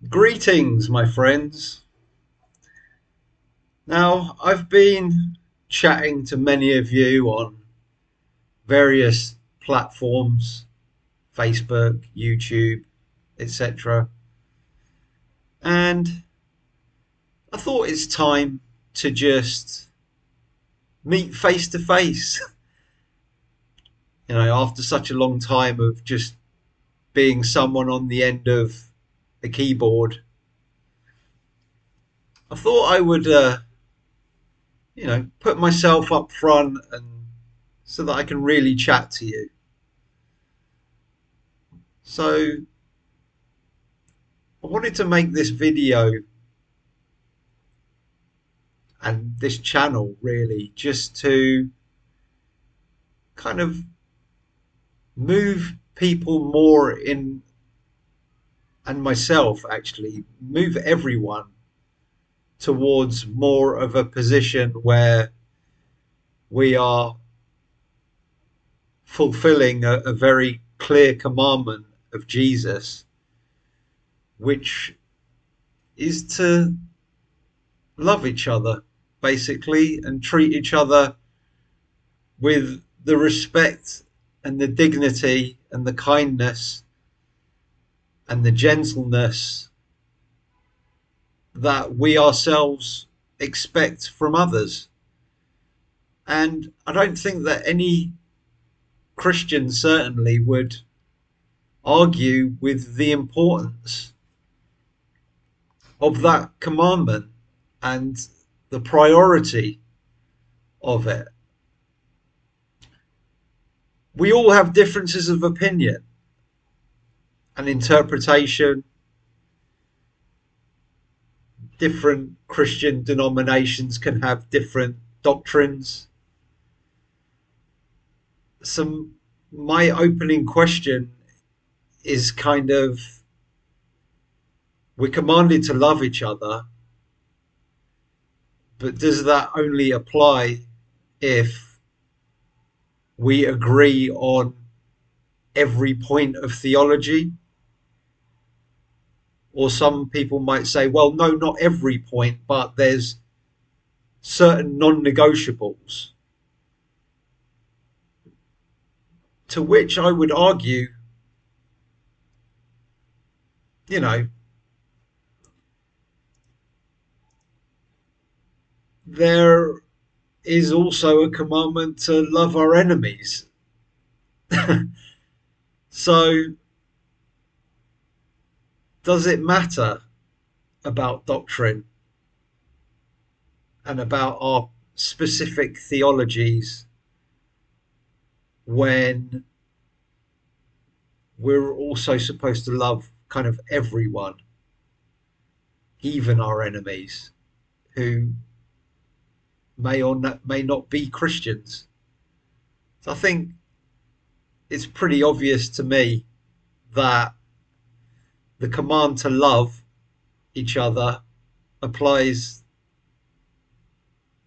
Greetings, my friends. Now, I've been chatting to many of you on various platforms, Facebook, YouTube, etc. And I thought it's time to just meet face to face. After such a long time of just being someone on the end of a keyboard, I thought I would, put myself up front and so that I can really chat to you. So I wanted to make this video and this channel really just to kind of move people more in, and myself actually, move everyone towards more of a position where we are fulfilling a very clear commandment of Jesus, which is to love each other basically and treat each other with the respect and the dignity and the kindness and the gentleness that we ourselves expect from others. And I don't think that any Christian certainly would argue with the importance of that commandment and the priority of it. We all have differences of opinion and interpretation. Different Christian denominations can have different doctrines. So my opening question is kind of, we're commanded to love each other, but does that only apply if we agree on every point of theology? Or some people might say, well, no, not every point, but there's certain non-negotiables. To which I would argue, you know, there is also a commandment to love our enemies. So does it matter about doctrine and about our specific theologies when we're also supposed to love kind of everyone, even our enemies, who may not be Christians? So I think it's pretty obvious to me that the command to love each other applies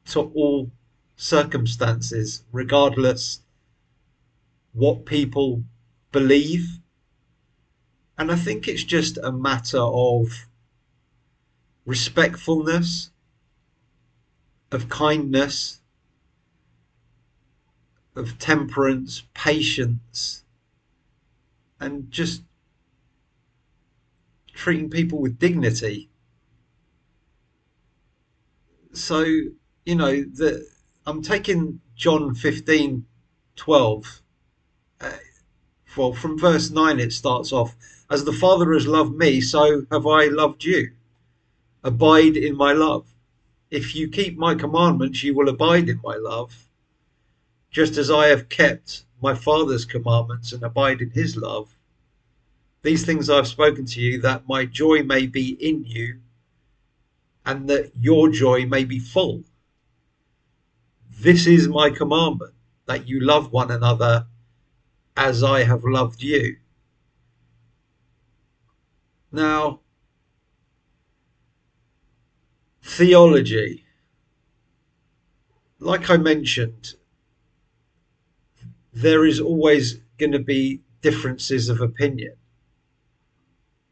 to all circumstances, regardless what people believe. And I think it's just a matter of respectfulness, of kindness, of temperance, patience, and just treating people with dignity. So, I'm taking John 15:12. Well, from verse 9 it starts off, as the Father has loved me, so have I loved you. Abide in my love. If you keep my commandments, you will abide in my love, just as I have kept my Father's commandments and abide in his love. These things I've spoken to you, that my joy may be in you and that your joy may be full. This is my commandment, that you love one another as I have loved you. Now, theology. Like I mentioned, there is always going to be differences of opinion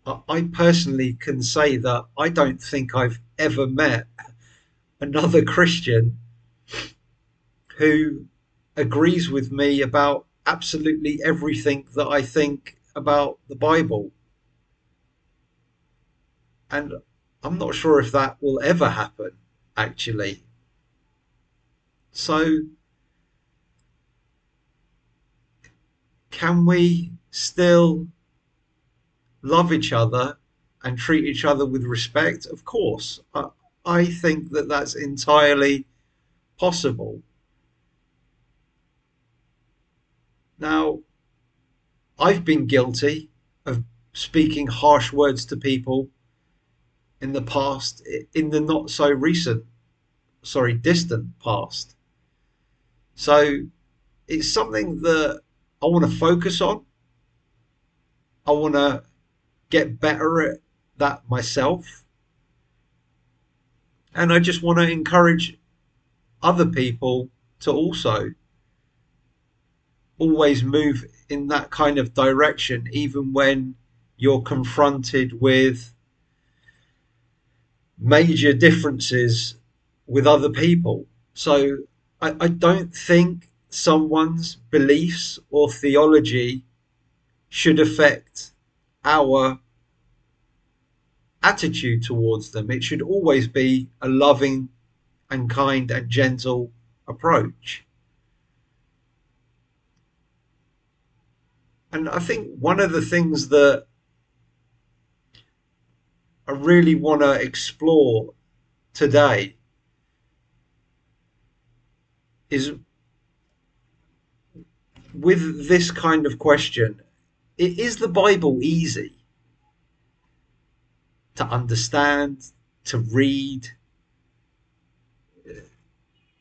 I personally can say that I don't think I've ever met another Christian who agrees with me about absolutely everything that I think about the Bible. And I'm not sure if that will ever happen, actually. So, can we still love each other and treat each other with respect? Of course. I think that that's entirely possible. Now, I've been guilty of speaking harsh words to people in the past, in the not so recent, sorry, distant past. So it's something that I want to focus on. I want to get better at that myself. And I just want to encourage other people to also always move in that kind of direction, even when you're confronted with major differences with other people. So I don't think someone's beliefs or theology should affect our attitude towards them. It should always be a loving and kind and gentle approach. And I think one of the things that I really want to explore today is with this kind of question: is the Bible easy to understand, to read,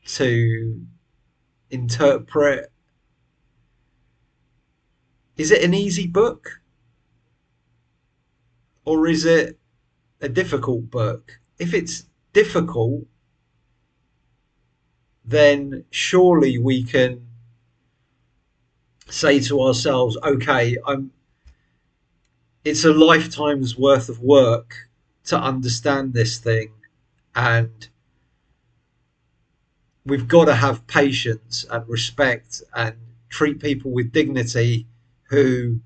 to interpret? Is it an easy book, or is it a difficult book? If it's difficult, then surely we can say to ourselves, okay, it's a lifetime's worth of work to understand this thing, and we've got to have patience and respect and treat people with dignity who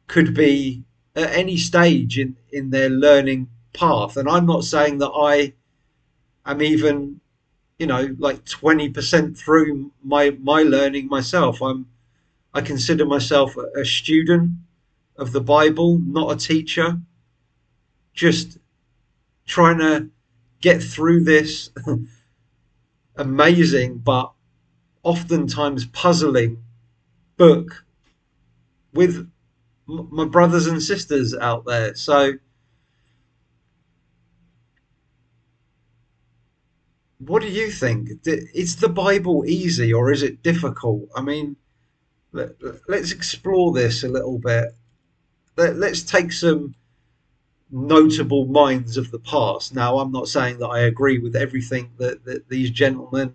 could be at any stage in their learning path. And I'm not saying that I am even, like 20% through my learning myself. I consider myself a student of the Bible, not a teacher, just trying to get through this amazing but oftentimes puzzling book with my brothers and sisters out there. So, what do you think? Is the Bible easy or is it difficult? I mean, let's explore this a little bit. Let's take some notable minds of the past. Now, I'm not saying that I agree with everything that these gentlemen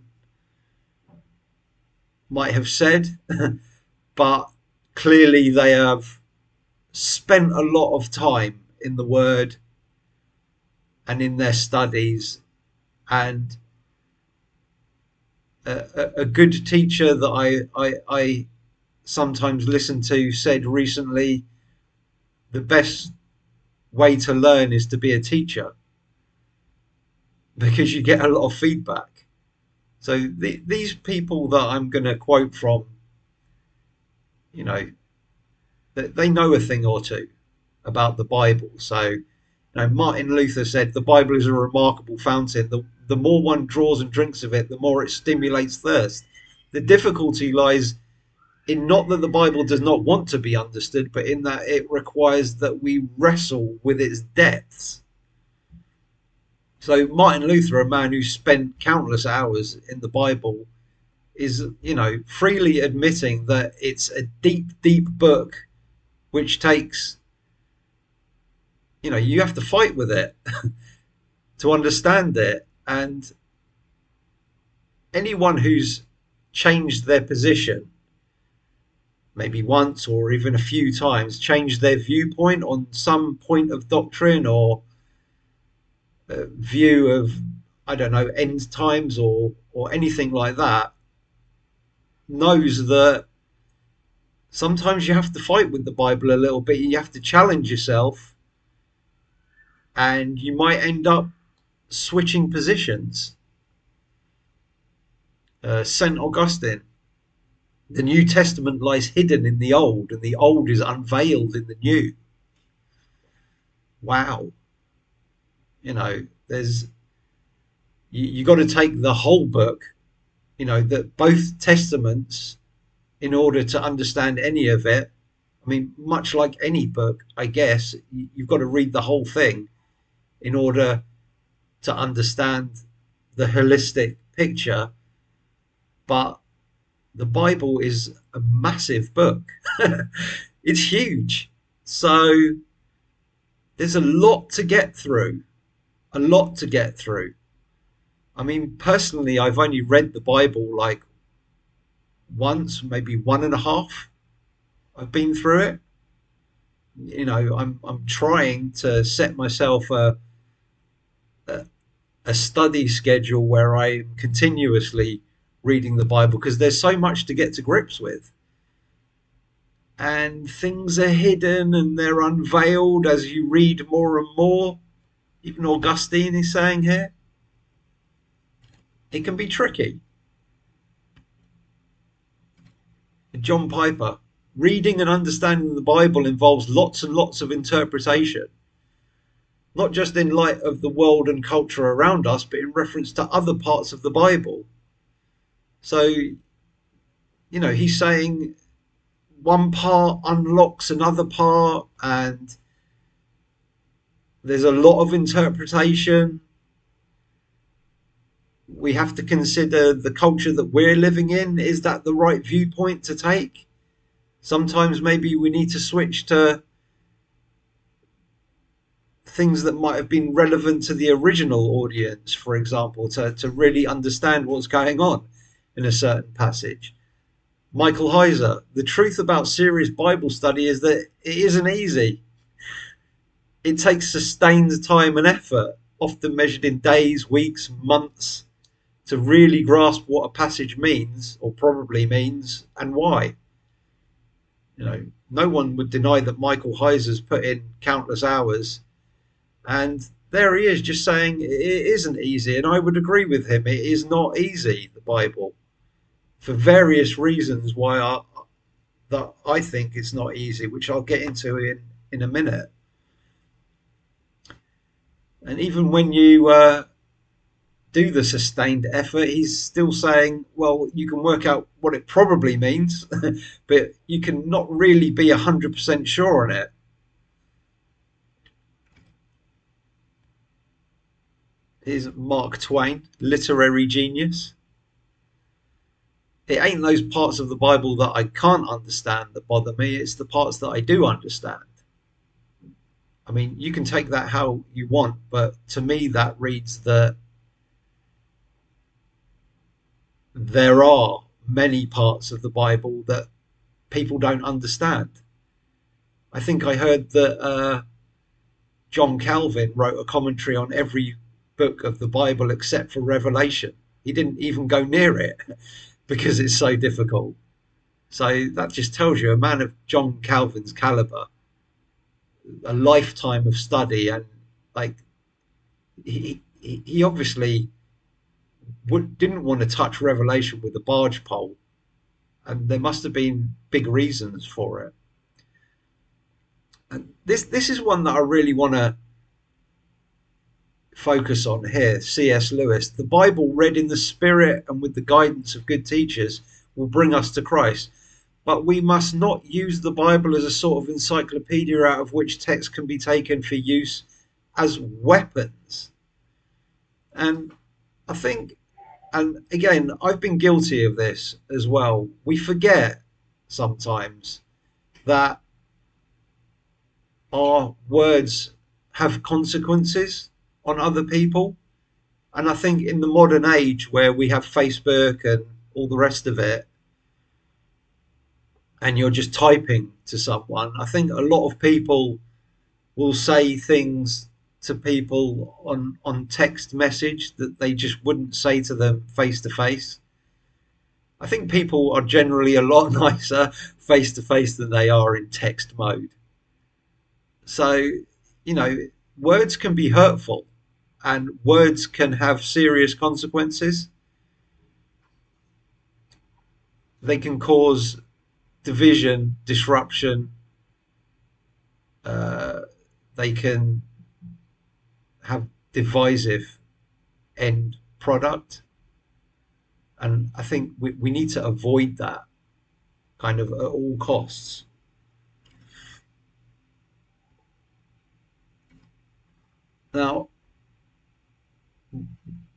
might have said, but clearly they have spent a lot of time in the Word and in their studies. And a good teacher that I sometimes listen to said recently, the best way to learn is to be a teacher because you get a lot of feedback. So these people that I'm going to quote from, you know, they know a thing or two about the Bible. So, Martin Luther said the Bible is a remarkable fountain. The more one draws and drinks of it, the more it stimulates thirst. The difficulty lies in not that the Bible does not want to be understood, but in that it requires that we wrestle with its depths. So Martin Luther, a man who spent countless hours in the Bible, is, freely admitting that it's a deep, deep book which takes, you have to fight with it to understand it. And anyone who's changed their position maybe once or even a few times, changed their viewpoint on some point of doctrine or view of, I don't know, end times or anything like that, knows that sometimes you have to fight with the Bible a little bit. You have to challenge yourself, and you might end up switching positions. St. Augustine, the New Testament lies hidden in the Old, and the Old is unveiled in the New. Wow. There's you got to take the whole book, that both testaments, in order to understand any of it. I mean, much like any book, I guess, you've got to read the whole thing in order to understand the holistic picture. But the Bible is a massive book. It's huge. So there's a lot to get through. A lot to get through. I mean, personally, I've only read the Bible like once, maybe one and a half. I've been through it. I'm trying to set myself a, a study schedule where I'm continuously reading the Bible, because there's so much to get to grips with. And things are hidden and they're unveiled as you read more and more. Even Augustine is saying here, it can be tricky. John Piper, reading and understanding the Bible involves lots and lots of interpretation, not just in light of the world and culture around us, but in reference to other parts of the Bible. So, he's saying one part unlocks another part, and there's a lot of interpretation. We have to consider the culture that we're living in. Is that the right viewpoint to take? Sometimes maybe we need to switch to things that might have been relevant to the original audience, for example, to really understand what's going on in a certain passage. Michael Heiser, the truth about serious Bible study is that it isn't easy. It takes sustained time and effort, often measured in days, weeks, months, to really grasp what a passage means, or probably means, and why. No one would deny that Michael Heiser's put in countless hours, and there he is just saying it isn't easy, and I would agree with him. It is not easy, the Bible, for various reasons that I think it's not easy, which I'll get into in a minute. And even when you do the sustained effort, he's still saying, well, you can work out what it probably means, but you can not really be 100% sure on it. Here's Mark Twain, literary genius. It ain't those parts of the Bible that I can't understand that bother me, it's the parts that I do understand. I mean, you can take that how you want, but to me that reads that there are many parts of the Bible that people don't understand. I think I heard that John Calvin wrote a commentary on every book of the Bible except for Revelation. He didn't even go near it because it's so difficult. So that just tells you a man of John Calvin's caliber, a lifetime of study, and like he obviously didn't want to touch Revelation with a barge pole, and there must have been big reasons for it. And this is one that I really want to focus on here. C.S. Lewis, the Bible read in the spirit and with the guidance of good teachers will bring us to Christ, but we must not use the Bible as a sort of encyclopedia out of which text can be taken for use as weapons. And I think, and again, I've been guilty of this as well, we forget sometimes that our words have consequences on other people. And I think in the modern age where we have Facebook and all the rest of it, and you're just typing to someone, I think a lot of people will say things to people on text message that they just wouldn't say to them face to face. I think people are generally a lot nicer face to face than they are in text mode. So, you know, words can be hurtful and words can have serious consequences. They can cause division, disruption. Uh, they can have divisive end product. And I think we need to avoid that kind of at all costs. Now,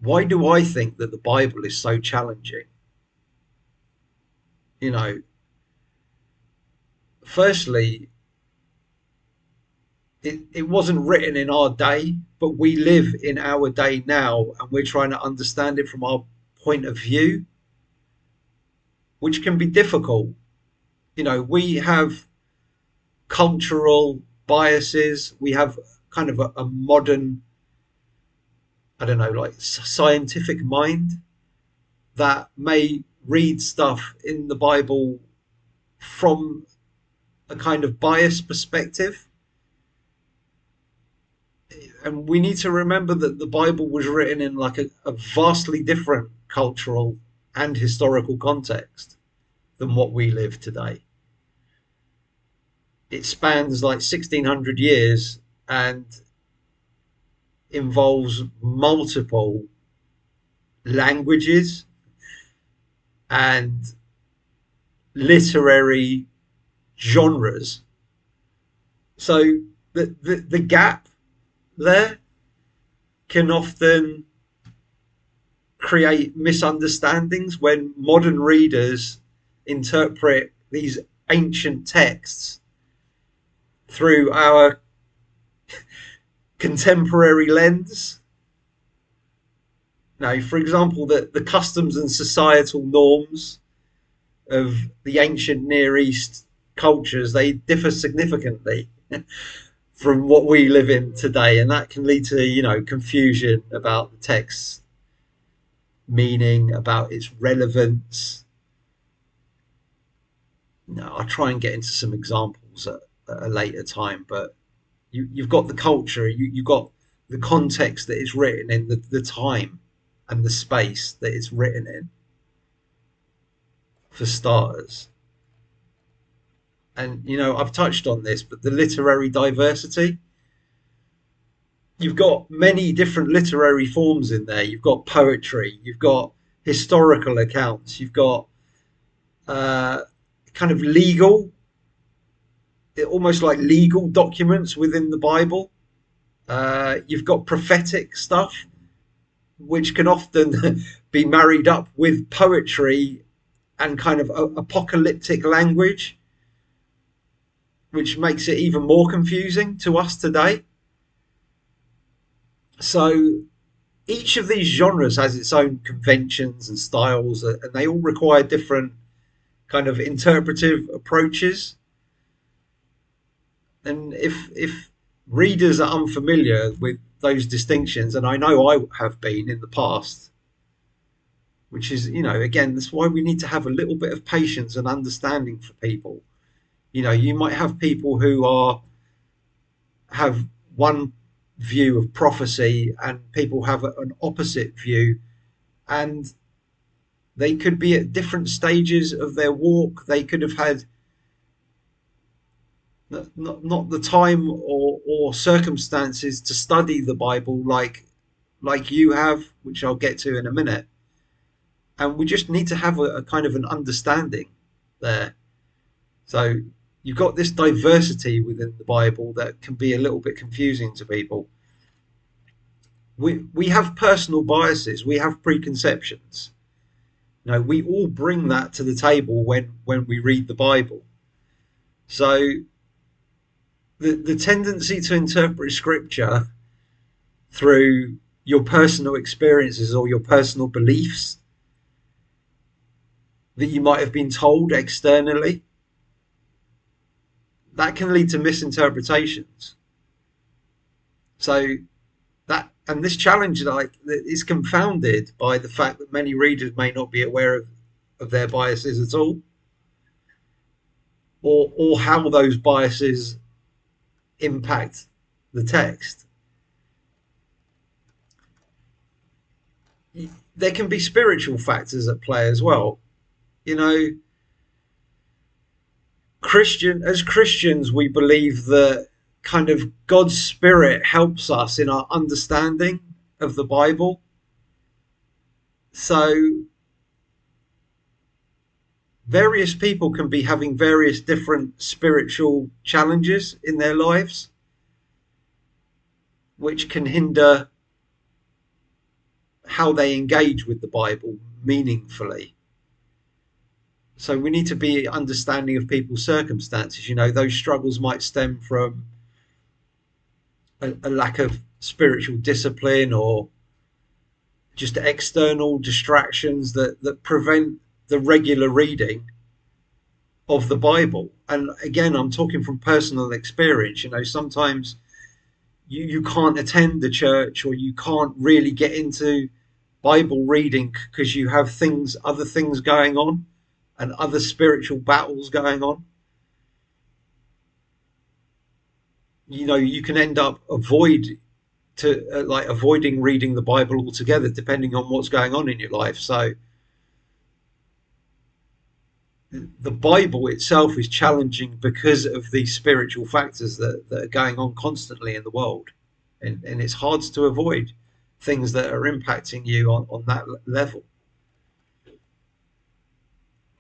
why do I think that the Bible is so challenging? You know, firstly, it wasn't written in our day, but we live in our day now and we're trying to understand it from our point of view, which can be difficult. You know, we have cultural biases, we have kind of a modern, I don't know, like scientific mind that may read stuff in the Bible from a kind of biased perspective. And we need to remember that the Bible was written in like a vastly different cultural and historical context than what we live today. It spans like 1600 years and involves multiple languages and literary genres. So the gap there can often create misunderstandings when modern readers interpret these ancient texts through our contemporary lens. Now, for example, the customs and societal norms of the ancient Near East cultures, they differ significantly from what we live in today, and that can lead to, you know, confusion about the text's meaning, about its relevance. No, I'll try and get into some examples at a later time, but you've got the culture, you've got the context that it's written in, the time and the space that it's written in, for starters. And, you know, I've touched on this, but the literary diversity, you've got many different literary forms in there. You've got poetry, you've got historical accounts, you've got uh, kind of legal, almost like legal documents within the Bible. You've got prophetic stuff, which can often be married up with poetry and kind of apocalyptic language, which makes it even more confusing to us today. So each of these genres has its own conventions and styles, and they all require different kind of interpretive approaches. And if readers are unfamiliar with those distinctions, and I know I have been in the past, which is, you know, again, that's why we need to have a little bit of patience and understanding for people. You know, you might have people who have one view of prophecy and people have an opposite view, and they could be at different stages of their walk. They could have had not the time or circumstances to study the Bible like you have, which I'll get to in a minute. And we just need to have a kind of an understanding there. So you've got this diversity within the Bible that can be a little bit confusing to people. We have personal biases, we have preconceptions. You know, we all bring that to the table when we read the Bible. So the tendency to interpret scripture through your personal experiences or your personal beliefs that you might have been told externally, that can lead to misinterpretations. So and this challenge is confounded by the fact that many readers may not be aware of their biases at all, or how those biases impact the text. There can be spiritual factors at play as well. You know, as Christians, we believe that kind of God's Spirit helps us in our understanding of the Bible. So various people can be having various different spiritual challenges in their lives, which can hinder how they engage with the Bible meaningfully. So we need to be understanding of people's circumstances. You know, those struggles might stem from a lack of spiritual discipline, or just external distractions that prevent the regular reading of the Bible. And again, I'm talking from personal experience. You know, sometimes you can't attend the church, or you can't really get into Bible reading because you have other things going on, and other spiritual battles going on. You know, you can end up avoiding reading the Bible altogether, depending on what's going on in your life. So the Bible itself is challenging because of these spiritual factors that are going on constantly in the world, and it's hard to avoid things that are impacting you on that level.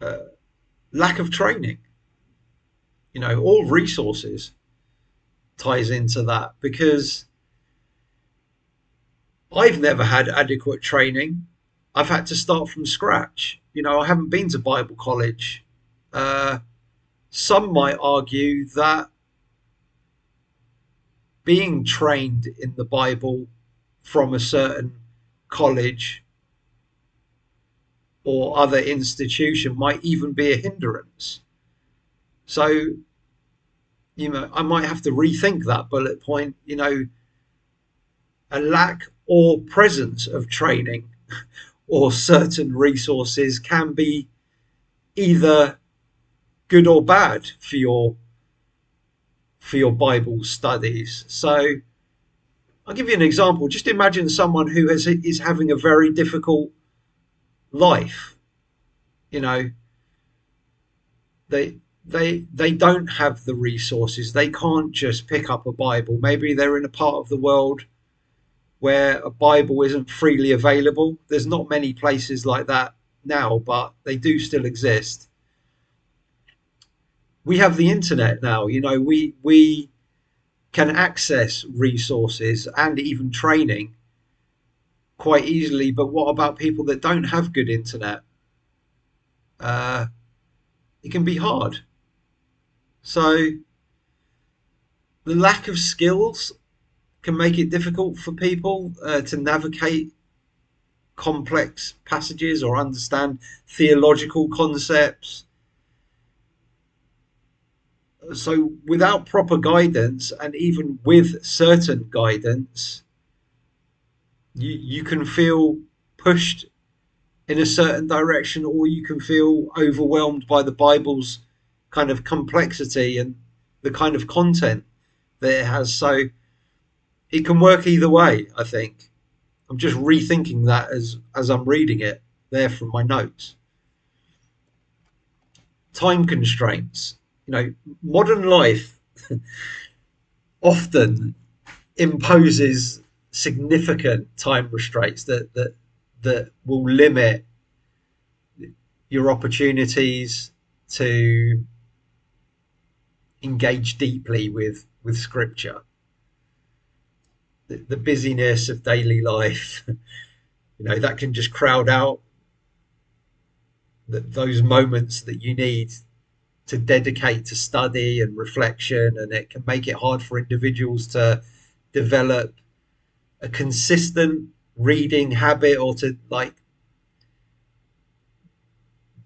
Uh, Lack of training, you know, all resources ties into that, because I've never had adequate training. I've had to start from scratch. You know, I haven't been to Bible college. Uh, some might argue that being trained in the Bible from a certain college or other institution might even be a hindrance. So, you know, I might have to rethink that bullet point. You know, a lack or presence of training or certain resources can be either good or bad for your Bible studies. So I'll give you an example. Just imagine someone who is having a very difficult life. You know, they don't have the resources. They can't just pick up a Bible. Maybe they're in a part of the world where a Bible isn't freely available. There's not many places like that now, but they do still exist. We have the internet now. You know, we can access resources and even training quite easily. But what about people that don't have good internet? Uh, it can be hard. So the lack of skills can make it difficult for people to navigate complex passages or understand theological concepts. So without proper guidance, and even with certain guidance, you can feel pushed in a certain direction, or you can feel overwhelmed by the Bible's kind of complexity and the kind of content that it has. So it can work either way, I think. I'm just rethinking that as I'm reading it there from my notes. Time constraints. You know, modern life often imposes significant time restraints that will limit your opportunities to engage deeply with scripture. The busyness of daily life, you know, that can just crowd out those moments that you need to dedicate to study and reflection, and it can make it hard for individuals to develop a consistent reading habit, or to like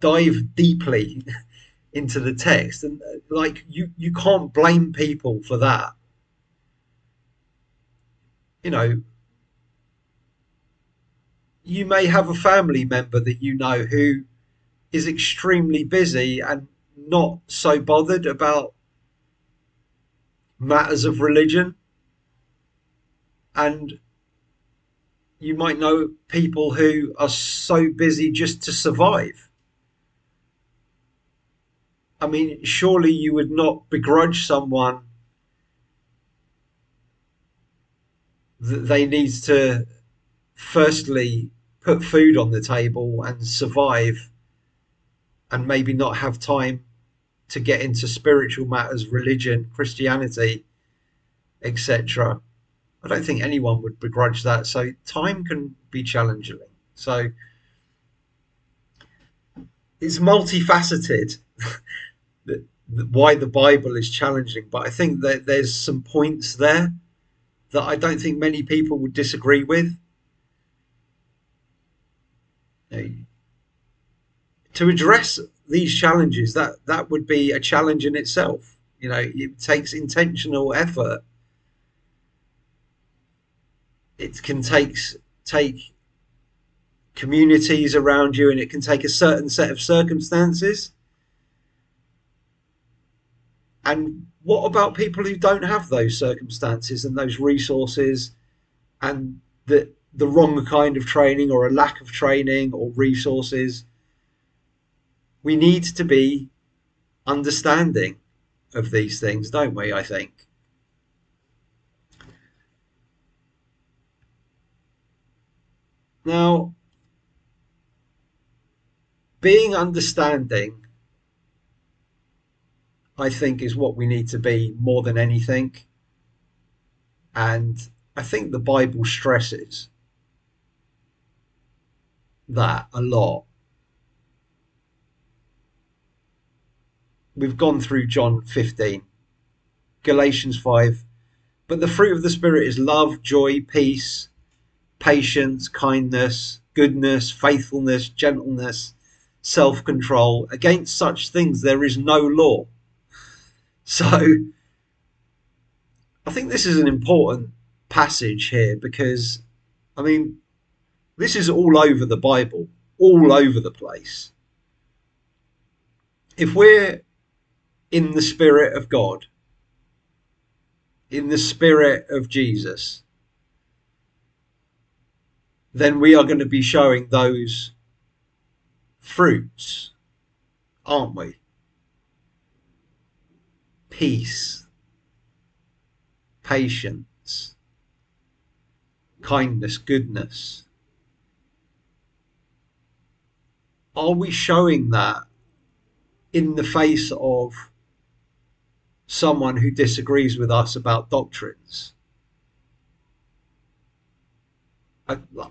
dive deeply into the text, and like you can't blame people for that. You know, you may have a family member that you know who is extremely busy and not so bothered about matters of religion, and you might know people who are so busy just to survive. I mean, surely you would not begrudge someone that they need to firstly put food on the table and survive, and maybe not have time to get into spiritual matters, religion, Christianity, etc. I don't think anyone would begrudge that. So time can be challenging. So it's multifaceted why the Bible is challenging, but I think that there's some points there that I don't think many people would disagree with. You know, to address these challenges, that would be a challenge in itself. You know, it takes intentional effort. It can take communities around you, and it can take a certain set of circumstances. And what about people who don't have those circumstances and those resources, and the wrong kind of training, or a lack of training or resources? We need to be understanding of these things, don't we? I think. Now, being understanding, I think, is what we need to be more than anything. And I think the Bible stresses that a lot. We've gone through John 15, Galatians 5. But the fruit of the Spirit is love, joy, peace, patience, kindness, goodness, faithfulness, gentleness, self-control. Against such things there is no law. So I think this is an important passage here, because, I mean, this is all over the Bible, all over the place. If we're in the Spirit of God, in the Spirit of Jesus, then we are going to be showing those fruits, aren't we? Peace, patience, kindness, goodness. Are we showing that in the face of someone who disagrees with us about doctrines?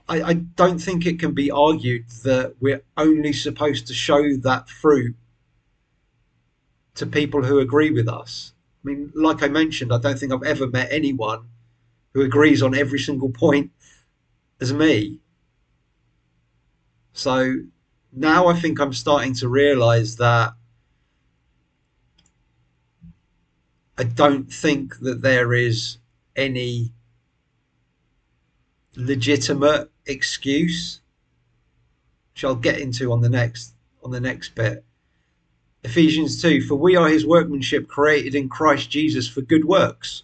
I don't think it can be argued that we're only supposed to show that fruit to people who agree with us. I mean, like I mentioned, I don't think I've ever met anyone who agrees on every single point as me. So now I think I'm starting to realize that I don't think that there is any legitimate excuse, which I'll get into on the next bit. Ephesians 2, for we are his workmanship, created in Christ Jesus for good works,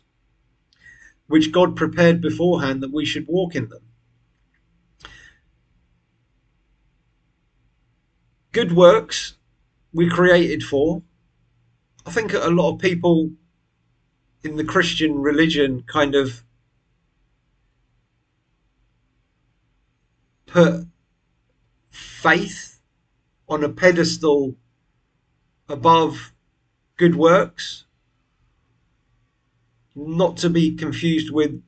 which God prepared beforehand that we should walk in them. Good works we created for. I think a lot of people in the Christian religion kind of put faith on a pedestal above good works, not to be confused with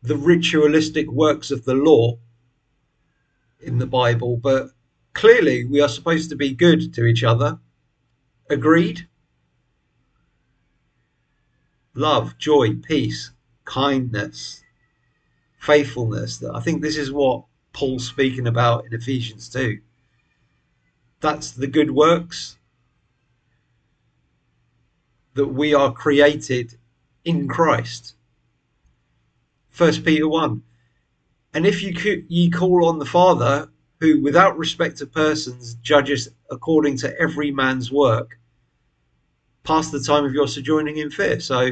the ritualistic works of the law in the Bible, but clearly we are supposed to be good to each other. Agreed? Love, joy, peace, kindness, faithfulness. I think this is what Paul's speaking about in Ephesians 2. That's the good works. that we are created in Christ. 1 Peter 1. And if ye call on the Father, who without respect of persons judges according to every man's work, pass the time of your sojourning in fear. So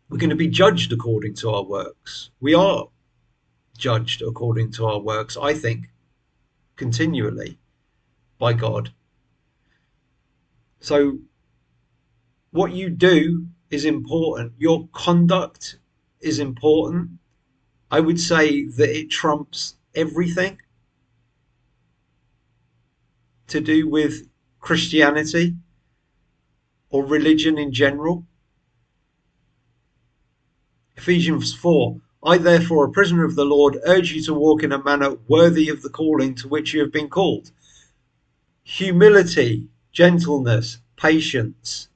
we're going to be judged according to our works. We are judged according to our works, I think, continually by God. So what you do is important. Your conduct is important. I would say that it trumps everything to do with Christianity or religion in general. Ephesians 4. I therefore, a prisoner of the Lord, urge you to walk in a manner worthy of the calling to which you have been called. Humility, gentleness, patience,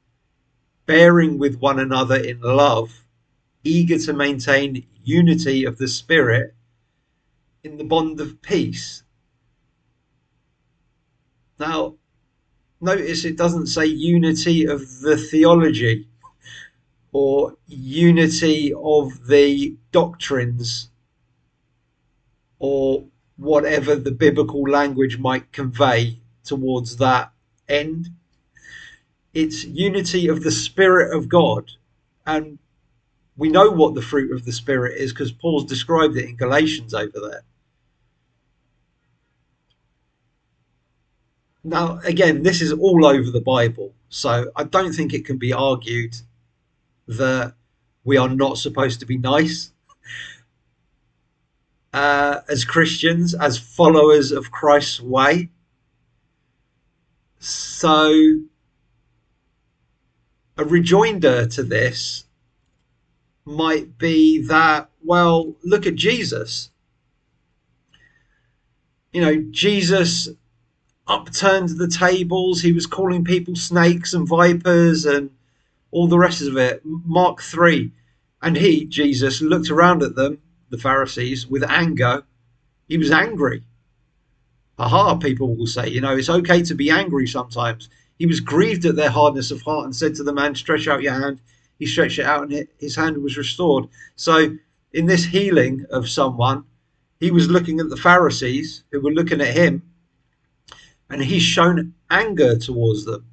bearing with one another in love, eager to maintain unity of the Spirit in the bond of peace. Now, notice it doesn't say unity of the theology or unity of the doctrines or whatever the biblical language might convey towards that end. It's unity of the Spirit of God. And we know what the fruit of the Spirit is because Paul's described it in Galatians over there. Now, again, this is all over the Bible, so I don't think it can be argued that we are not supposed to be nice as Christians, as followers of Christ's way. So a rejoinder to this might be that, well, look at Jesus. You know, Jesus upturned the tables. He was calling people snakes and vipers and all the rest of it. Mark 3. And he, Jesus, looked around at them, the Pharisees, with anger. He was angry. Aha, people will say, you know, it's okay to be angry sometimes. He was grieved at their hardness of heart and said to the man, stretch out your hand. He stretched it out and his hand was restored. So in this healing of someone, he was looking at the Pharisees who were looking at him, and he's shown anger towards them.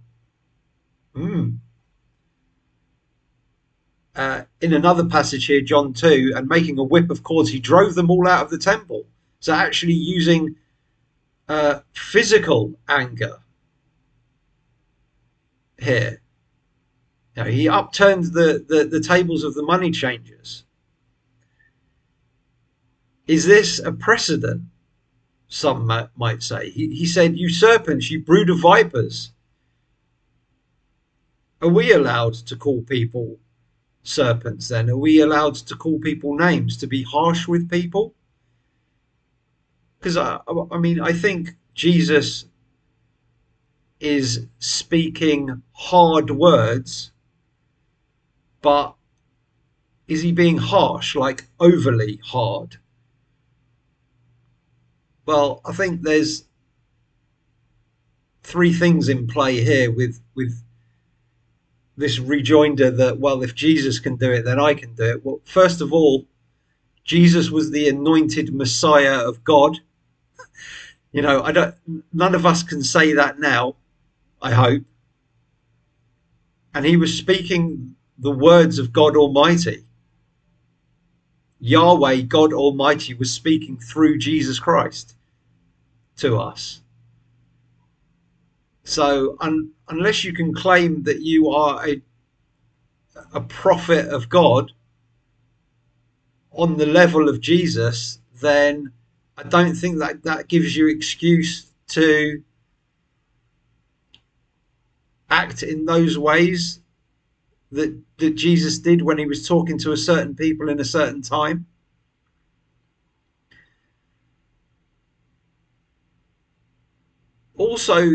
In another passage here, John 2, and making a whip of cords, he drove them all out of the temple. So actually using physical anger here. You know, he upturned the tables of the money changers. Is this a precedent? Some might say. He said, you serpents, you brood of vipers. Are we allowed to call people serpents then? Are we allowed to call people names, to be harsh with people? Because I mean, I think Jesus is speaking hard words, but is he being harsh, like overly hard? Well, I think there's three things in play here with this rejoinder that, well, if Jesus can do it, then I can do it. Well, first of all, Jesus was the anointed Messiah of God. You know, none of us can say that now, I hope. And he was speaking the words of God Almighty. Yahweh, God Almighty, was speaking through Jesus Christ to us. So unless you can claim that you are a prophet of God on the level of Jesus, then I don't think that gives you excuse to act in those ways that Jesus did when he was talking to a certain people in a certain time. Also,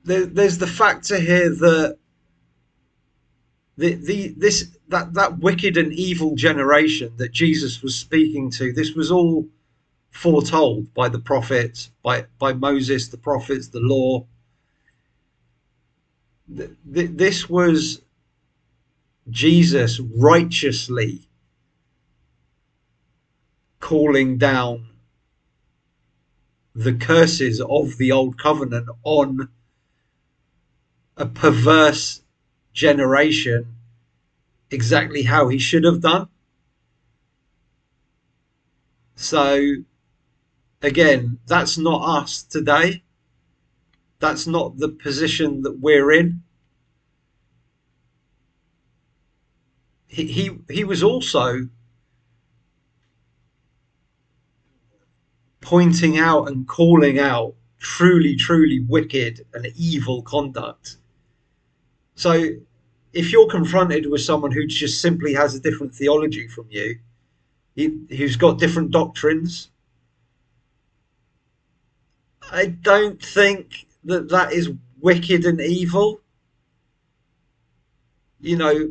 there's the factor here that that wicked and evil generation that Jesus was speaking to, this was all foretold by the prophets, by Moses, the prophets, the law. This was Jesus righteously calling down the curses of the old covenant on a perverse generation, exactly how he should have done. So again, that's not us today. That's not the position that we're in. He was also pointing out and calling out truly wicked and evil conduct. So if you're confronted with someone who just simply has a different theology from you, who's got different doctrines, I don't think that that is wicked and evil. You know,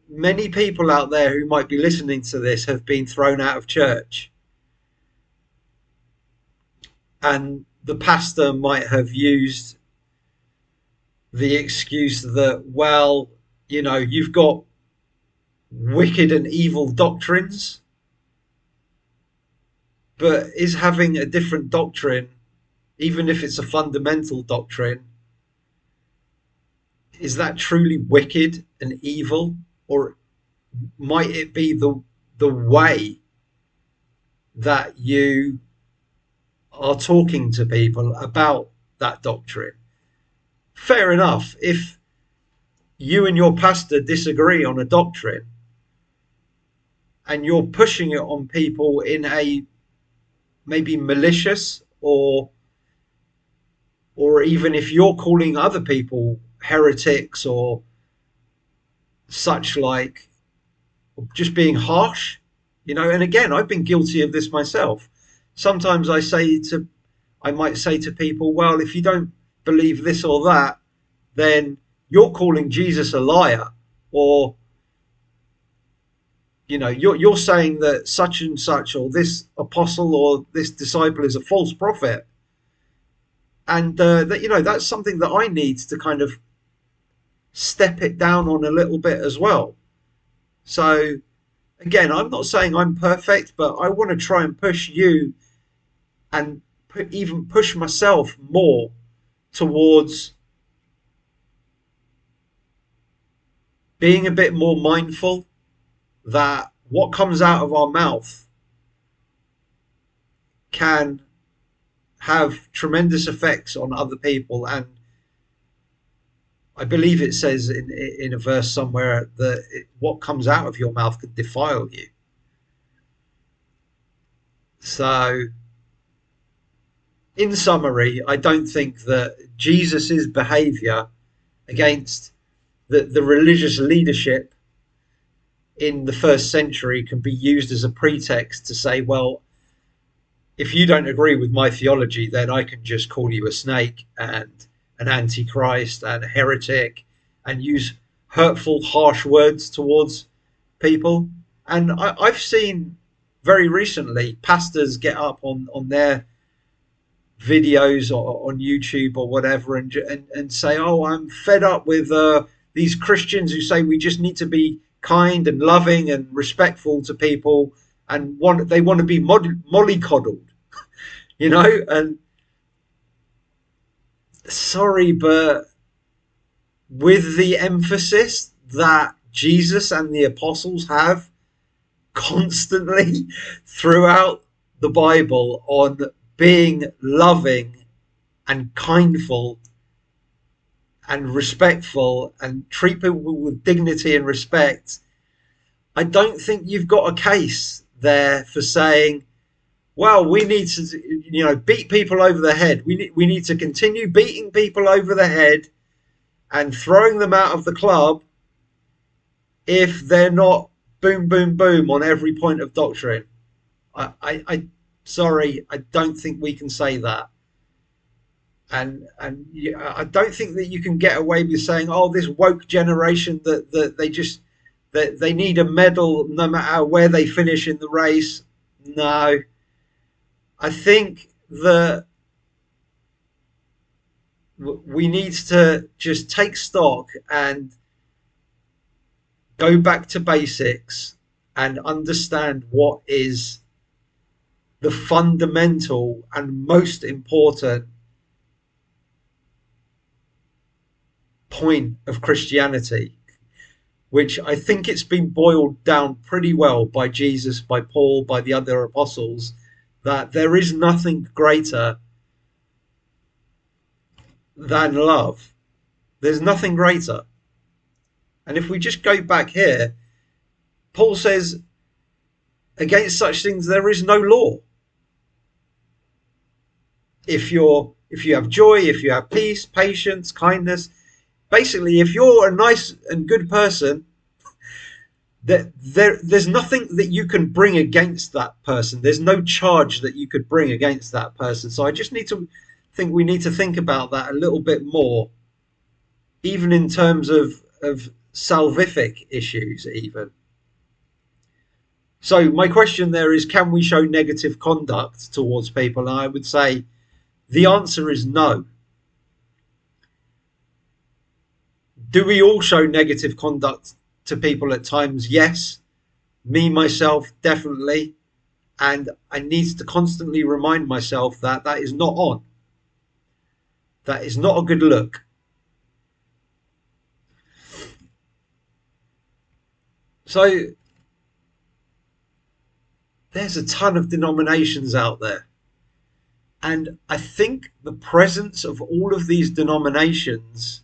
many people out there who might be listening to this have been thrown out of church, and the pastor might have used the excuse that, well, you've got wicked and evil doctrines. But is having a different doctrine, even if it's a fundamental doctrine, is that truly wicked and evil? Or might it be the way that you are talking to people about that doctrine? Fair enough. If you and your pastor disagree on a doctrine and you're pushing it on people in a maybe malicious, or even if you're calling other people heretics or such, like just being harsh, and again, I've been guilty of this myself. Sometimes I might say to people, well, if you don't believe this or that, then you're calling Jesus a liar, or you're saying that such and such, or this apostle or this disciple is a false prophet. And that's something that I need to kind of step it down on a little bit as well. So again, I'm not saying I'm perfect, but I want to try and push you, and even push myself more towards being a bit more mindful that what comes out of our mouth can have tremendous effects on other people. And I believe it says in a verse somewhere that what comes out of your mouth can defile you. So in summary, I don't think that Jesus's behavior against the religious leadership in the first century can be used as a pretext to say, well, if you don't agree with my theology, then I can just call you a snake and an antichrist and a heretic, and use hurtful, harsh words towards people. And I've seen very recently pastors get up on their videos or on YouTube or whatever, and say, "Oh, I'm fed up with these Christians who say we just need to be kind and loving and respectful to people, and they want to be mollycoddled, And sorry, but with the emphasis that Jesus and the apostles have constantly throughout the Bible on being loving and kindful and respectful and treat people with dignity and respect, I don't think you've got a case there for saying, well, we need to, beat people over the head. We need to continue beating people over the head and throwing them out of the club if they're not boom, boom, boom on every point of doctrine. Sorry, I don't think we can say that. And I don't think that you can get away with saying, oh, this woke generation that they need a medal no matter where they finish in the race. No, I think that we need to just take stock and go back to basics and understand what is the fundamental and most important point of Christianity, which I think it's been boiled down pretty well by Jesus, by Paul, by the other apostles, that there is nothing greater than love. There's nothing greater. And if we just go back here, Paul says, against such things there is no law. If you have joy, if you have peace, patience, kindness, basically, if you're a nice and good person, there's nothing that you can bring against that person. There's no charge that you could bring against that person. So I just we need to think about that a little bit more, even in terms of salvific issues, even. So my question there is, can we show negative conduct towards people? And I would say the answer is no. Do we all show negative conduct to people at times? Yes. Me, myself, definitely. And I need to constantly remind myself that that is not on. That is not a good look. So there's a ton of denominations out there. And I think the presence of all of these denominations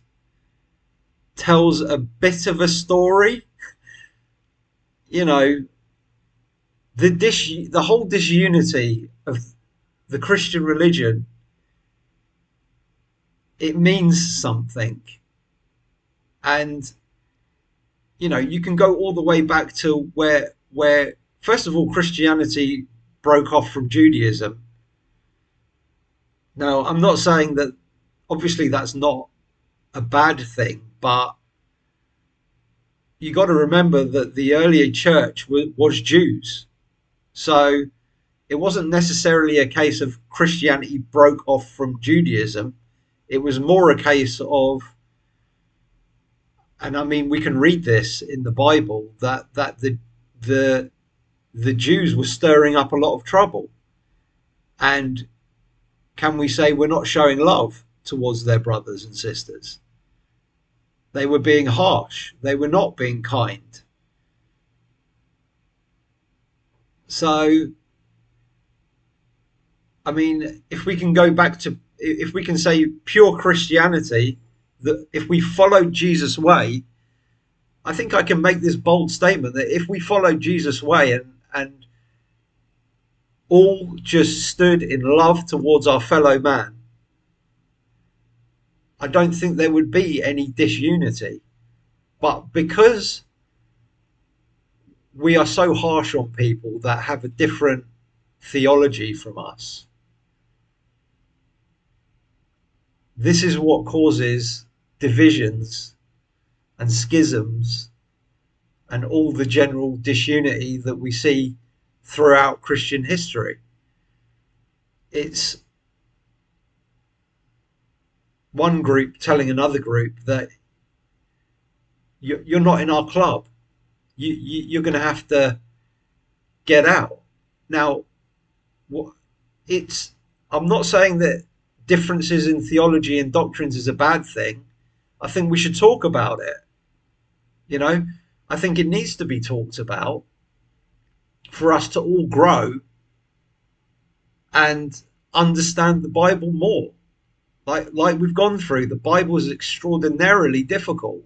tells a bit of a story. You know, the whole disunity of the Christian religion, it means something. And you know, you can go all the way back to where first of all Christianity broke off from Judaism. Now, I'm not saying that obviously that's not a bad thing, but you got to remember that the earlier church was Jews. So it wasn't necessarily a case of Christianity broke off from Judaism. It was more a case of, and I mean, we can read this in the Bible, that the the Jews were stirring up a lot of trouble. And can we say we're not showing love towards their brothers and sisters? They were being harsh. They were not being kind. So, I mean, if we can go back to, if we can say pure Christianity, that if we followed Jesus' way, I think I can make this bold statement that if we followed Jesus' way and all just stood in love towards our fellow man, I don't think there would be any disunity. But because we are so harsh on people that have a different theology from us, this is what causes divisions and schisms and all the general disunity that we see throughout Christian history. It's one group telling another group that you're not in our club. You're going to have to get out. Now, it's I'm not saying that differences in theology and doctrines is a bad thing. I think we should talk about it. You know, I think it needs to be talked about for us to all grow and understand the Bible more. Like we've gone through, the Bible is extraordinarily difficult.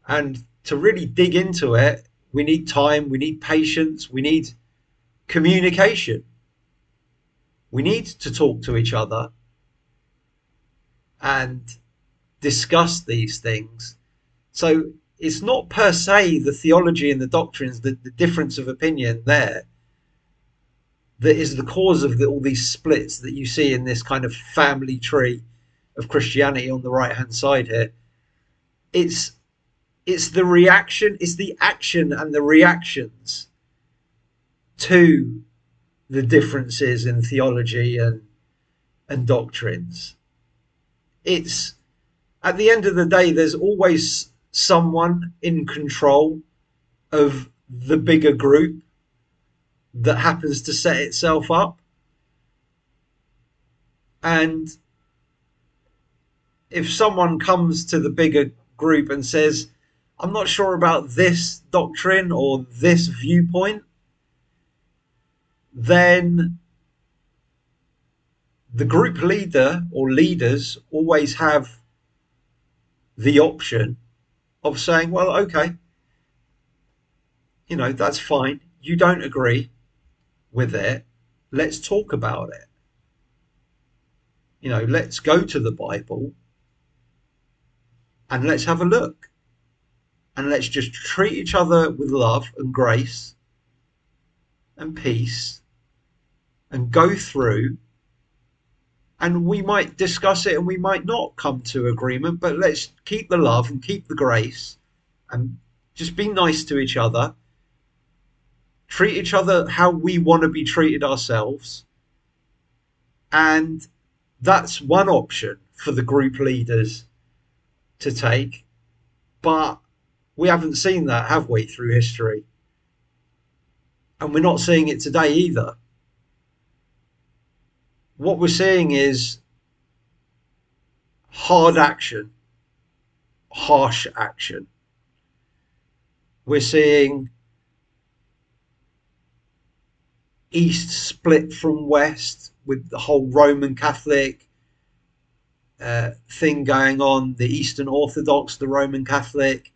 And to really dig into it, we need time, we need patience, we need communication. We need to talk to each other and discuss these things. So it's not per se the theology and the doctrines, the difference of opinion there, that is the cause of all these splits that you see in this kind of family tree of Christianity on the right hand side here. It's the reaction, it's the action and the reactions to the differences in theology and doctrines. it's at the end of the day, there's always someone in control of the bigger group that happens to set itself up. And if someone comes to the bigger group and says, I'm not sure about this doctrine or this viewpoint, then the group leader or leaders always have the option of saying, well, okay, that's fine. You don't agree with it. Let's talk about it. Let's go to the Bible and let's have a look. And let's just treat each other with love and grace and peace and go through. And we might discuss it and we might not come to agreement, but let's keep the love and keep the grace and just be nice to each other. Treat each other how we want to be treated ourselves. And that's one option for the group leaders to take. But we haven't seen that, have we, through history? And we're not seeing it today either. What we're seeing is hard action, harsh action. We're seeing East split from West with the whole Roman Catholic thing going on, the Eastern Orthodox, the Roman Catholic.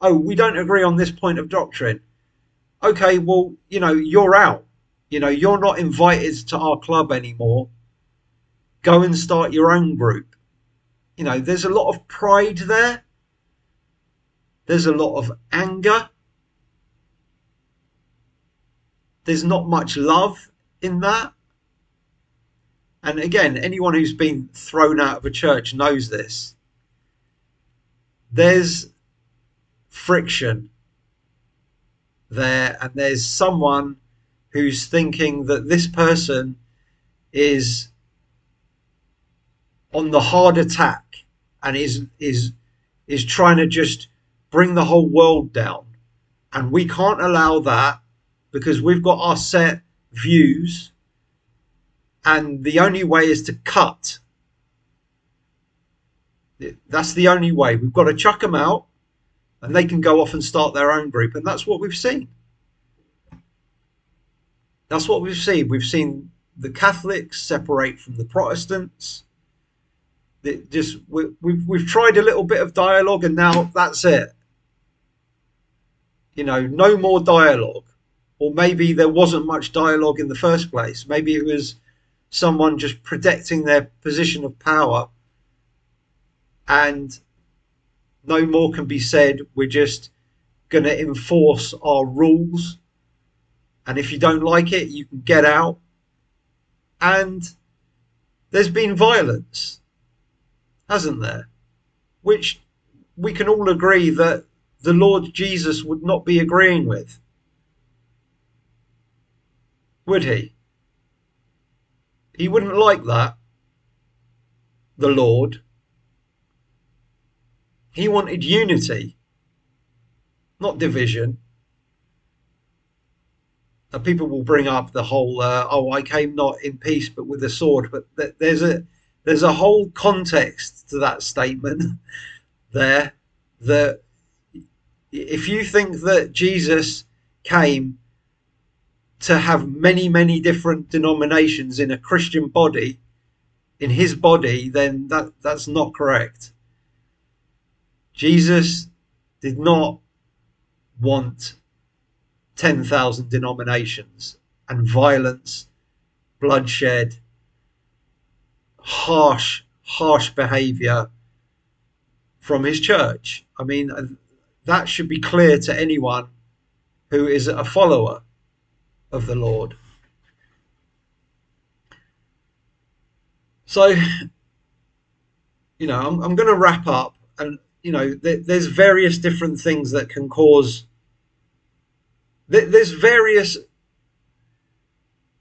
Oh, we don't agree on this point of doctrine. Okay, well, you're out. You're not invited to our club anymore. Go and start your own group. There's a lot of pride there. There's a lot of anger. There's not much love in that. And again, anyone who's been thrown out of a church knows this. There's friction there, and there's someone who's thinking that this person is on the hard attack and is trying to just bring the whole world down. And we can't allow that because we've got our set views, and the only way is to cut. That's the only way. We've got to chuck them out and they can go off and start their own group. And that's what we've seen. That's what we've seen. We've seen the Catholics separate from the Protestants. We've tried a little bit of dialogue and now that's it. No more dialogue. Or maybe there wasn't much dialogue in the first place. Maybe it was someone just protecting their position of power, and no more can be said. We're just going to enforce our rules, and if you don't like it, you can get out. And there's been violence, hasn't there? Which we can all agree that the Lord Jesus would not be agreeing with. Would he? He wouldn't like that, the Lord. He wanted unity, not division. People will bring up the whole, I came not in peace but with a sword. But there's a whole context to that statement there, that if you think that Jesus came to have many, many different denominations in a Christian body, in his body, then that's not correct. Jesus did not want 10,000 denominations and violence, bloodshed, harsh behavior from his church. I mean, that should be clear to anyone who is a follower of the Lord. So, I'm going to wrap up, and there's various different things that can cause. There's various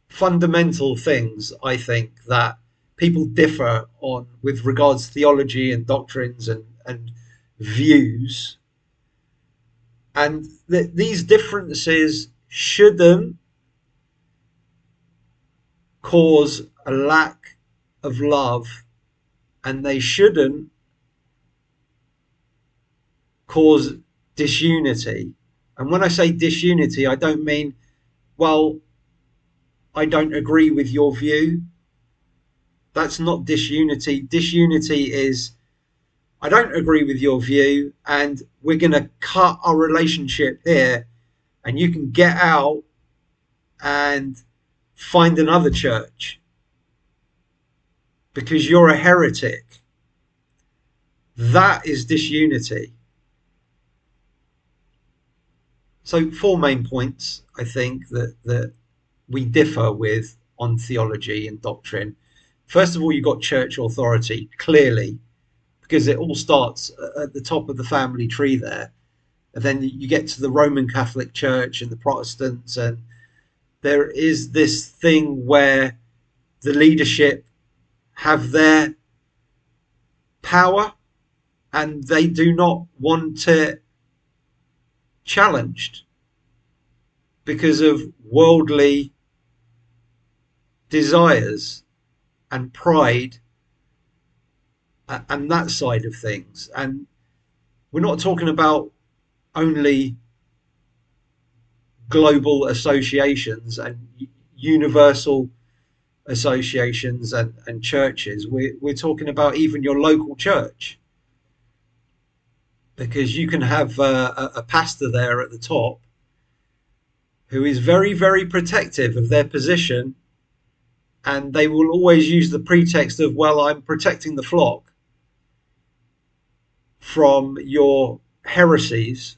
fundamental things, I think, that people differ on with regards to theology and doctrines and views, and these differences shouldn't cause a lack of love, and they shouldn't cause disunity. And when I say disunity, I don't mean, well, I don't agree with your view. That's not disunity. Disunity is, I don't agree with your view, and we're going to cut our relationship here, and you can get out and find another church because you're a heretic. That is disunity. So, four main points I think that we differ with on theology and doctrine. First of all, you've got church authority, clearly, because it all starts at the top of the family tree there. And then you get to the Roman Catholic Church and the Protestants, and there is this thing where the leadership have their power and they do not want it challenged because of worldly desires and pride and that side of things. And we're not talking about only global associations and universal associations and churches. We're talking about even your local church, because you can have a pastor there at the top who is very, very protective of their position, and they will always use the pretext of, well, I'm protecting the flock from your heresies,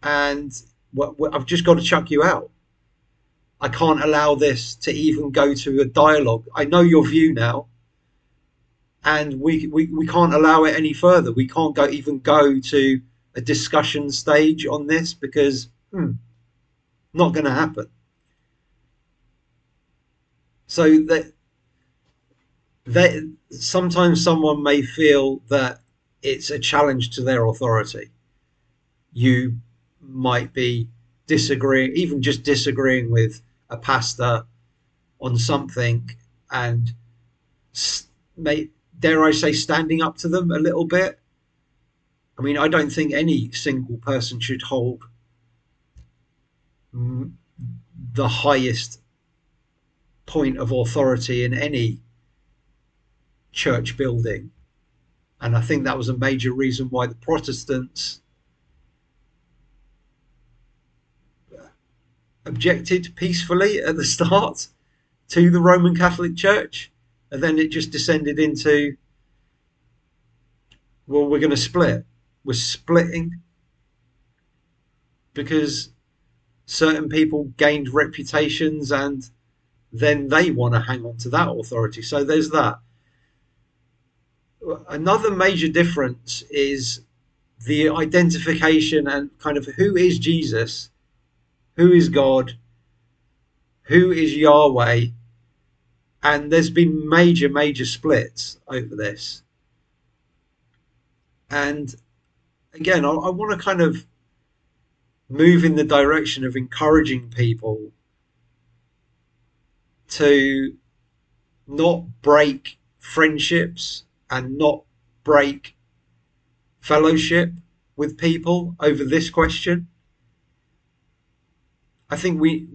and I've just got to chuck you out. I can't allow this to even go to a dialogue. I know your view now, and we can't allow it any further. We can't even go to a discussion stage on this because not going to happen. So that sometimes someone may feel that it's a challenge to their authority. You might be disagreeing, even just disagreeing with a pastor on something, and dare I say, standing up to them a little bit. I mean, I don't think any single person should hold the highest point of authority in any church building. And I think that was a major reason why the Protestants objected peacefully at the start to the Roman Catholic Church. And then it just descended into, well, we're going to split. We're splitting because certain people gained reputations and then they want to hang on to that authority. So there's that. Another major difference is the identification and kind of who is Jesus, who is God, who is Yahweh, and there's been major splits over this. And again, I want to kind of move in the direction of encouraging people to not break friendships and not break fellowship with people over this question. I think we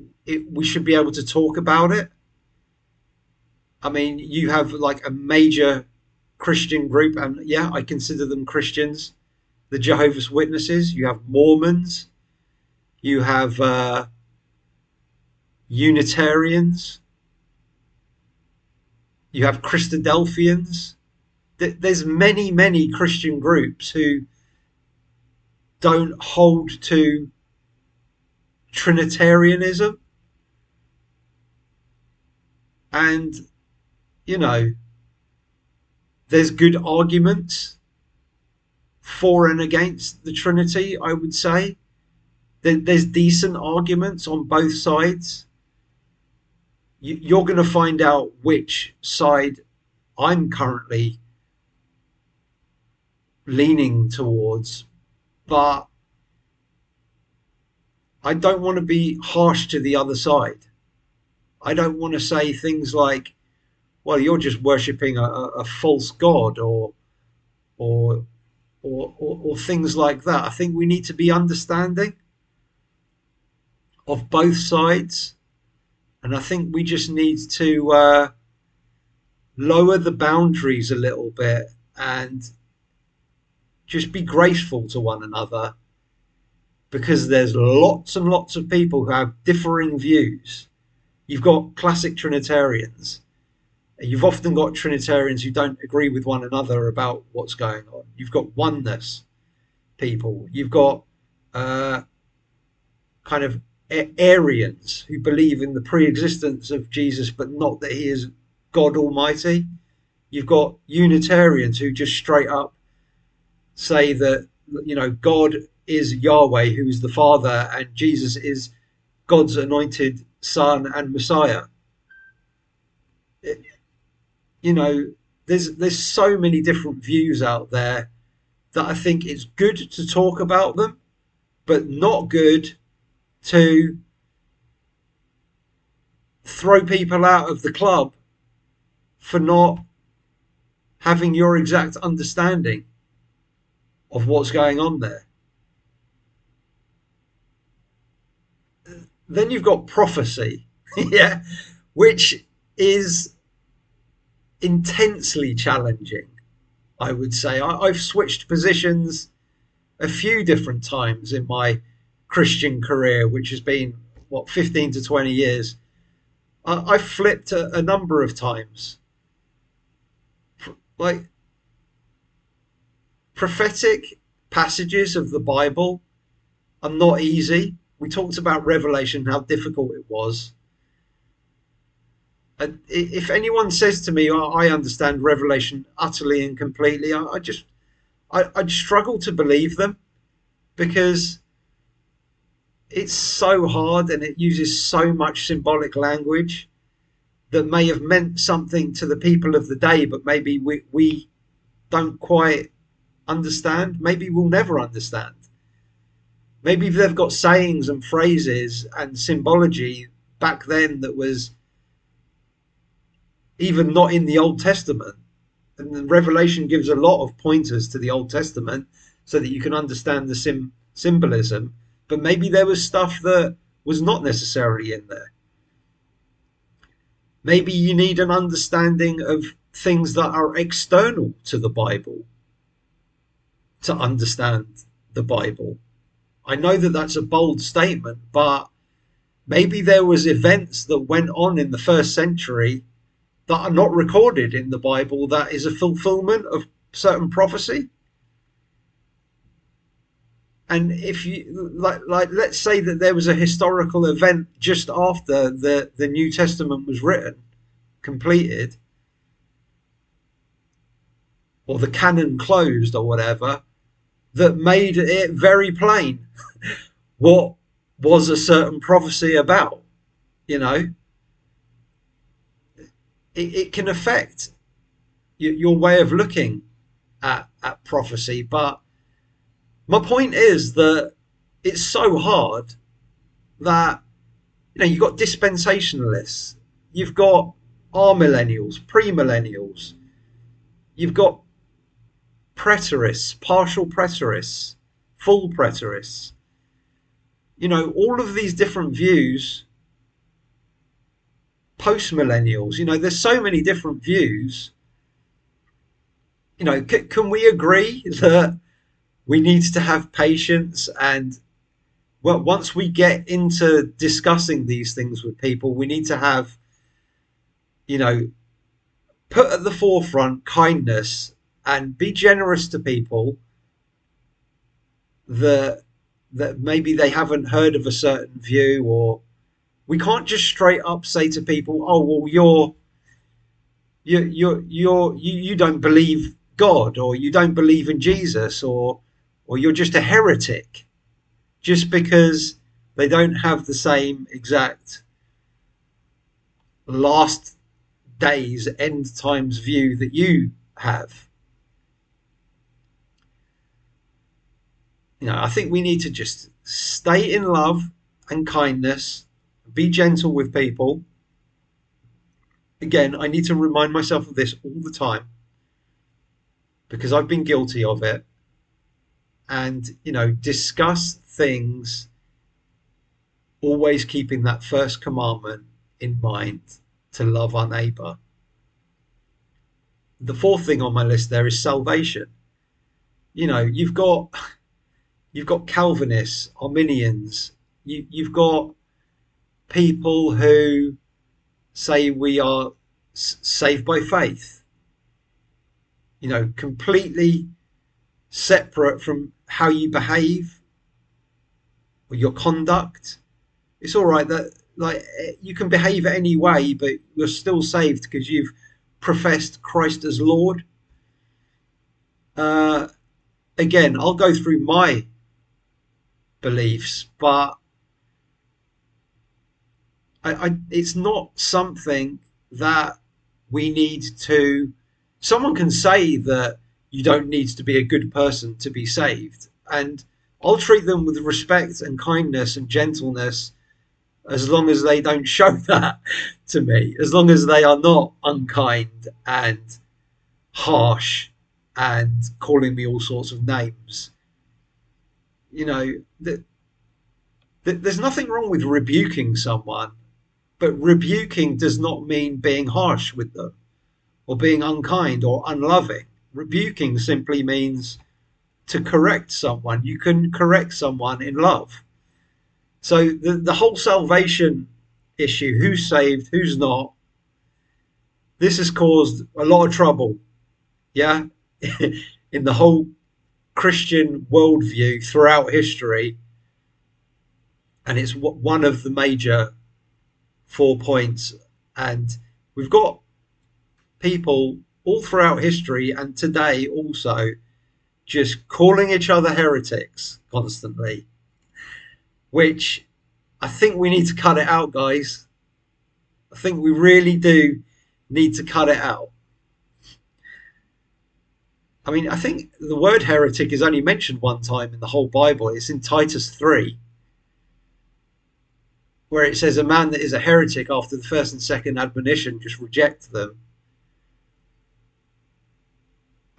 should be able to talk about it. I mean, you have like a major Christian group, and yeah, I consider them Christians, the Jehovah's Witnesses. You have Mormons, you have Unitarians, you have Christadelphians. There's many Christian groups who don't hold to Trinitarianism, and you know, there's good arguments for and against the Trinity. I would say there's decent arguments on both sides. you're going to find out which side I'm currently leaning towards, but I don't want to be harsh to the other side. I don't want to say things like, well, you're just worshipping a false god, or or things like that. I think we need to be understanding of both sides, and I think we just need to lower the boundaries a little bit and just be graceful to one another, because there's lots and lots of people who have differing views. You've got classic Trinitarians. You've often got Trinitarians who don't agree with one another about what's going on. You've got oneness people. You've got uh, kind of Arians who believe in the pre-existence of Jesus, but not that he is God Almighty. You've got Unitarians who just straight up say that, God is Yahweh, who is the Father, and Jesus is God's anointed Son and Messiah. It, you know, there's so many different views out there that I think it's good to talk about them, but not good to throw people out of the club for not having your exact understanding of what's going on there. Then you've got prophecy, yeah, which is intensely challenging, I would say. I've switched positions a few different times in my Christian career, which has been, 15 to 20 years. I've flipped a number of times. Like, prophetic passages of the Bible are not easy. We talked about Revelation, how difficult it was. And if anyone says to me, I understand Revelation utterly and completely, I'd struggle to believe them, because it's so hard and it uses so much symbolic language that may have meant something to the people of the day, but maybe we don't quite understand. Maybe we'll never understand. Maybe they've got sayings and phrases and symbology back then that was even not in the Old Testament. And the Revelation gives a lot of pointers to the Old Testament so that you can understand the symbolism. But maybe there was stuff that was not necessarily in there. Maybe you need an understanding of things that are external to the Bible to understand the Bible. I know that that's a bold statement, but maybe there was events that went on in the first century that are not recorded in the Bible that is a fulfillment of certain prophecy. And if you like let's say that there was a historical event just after the New Testament was written, completed, or the canon closed or whatever, that made it very plain what was a certain prophecy about. you know it can affect your way of looking at prophecy. But my point is that it's so hard that you've got dispensationalists, you've got amillennials, premillennials, you've got preterists, partial preterists, full preterists. All of these different views, post millennials. There's so many different views. Can we agree that we need to have patience, and well, once we get into discussing these things with people, we need to have, put at the forefront kindness and be generous to people that maybe they haven't heard of a certain view. Or we can't just straight up say to people, oh well, you don't believe God, or you don't believe in Jesus, or you're just a heretic, just because they don't have the same exact last days, end times view that you have. I think we need to just stay in love and kindness, be gentle with people. Again, I need to remind myself of this all the time because I've been guilty of it. And, discuss things, always keeping that first commandment in mind, to love our neighbor. The fourth thing on my list there is salvation. You've got Calvinists, Arminians, you've got people who say we are saved by faith, completely separate from how you behave or your conduct. It's all right that you can behave any way, but you're still saved because you've professed Christ as Lord. Again, I'll go through my beliefs, but it's not something that we need to. Someone can say that you don't need to be a good person to be saved, and I'll treat them with respect and kindness and gentleness as long as they don't show that to me, as long as they are not unkind and harsh and calling me all sorts of names. You know, there's nothing wrong with rebuking someone, but rebuking does not mean being harsh with them or being unkind or unloving. Rebuking simply means to correct someone. You can correct someone in love. So the whole salvation issue, who's saved, who's not, this has caused a lot of trouble, yeah, in the whole Christian worldview throughout history. And it's one of the major 4 points. And we've got people all throughout history and today also just calling each other heretics constantly, which I think we need to cut it out, guys. I think we really do need to cut it out. I mean, I think the word heretic is only mentioned one time in the whole Bible. It's in Titus 3, where it says a man that is a heretic after the first and second admonition, just reject them.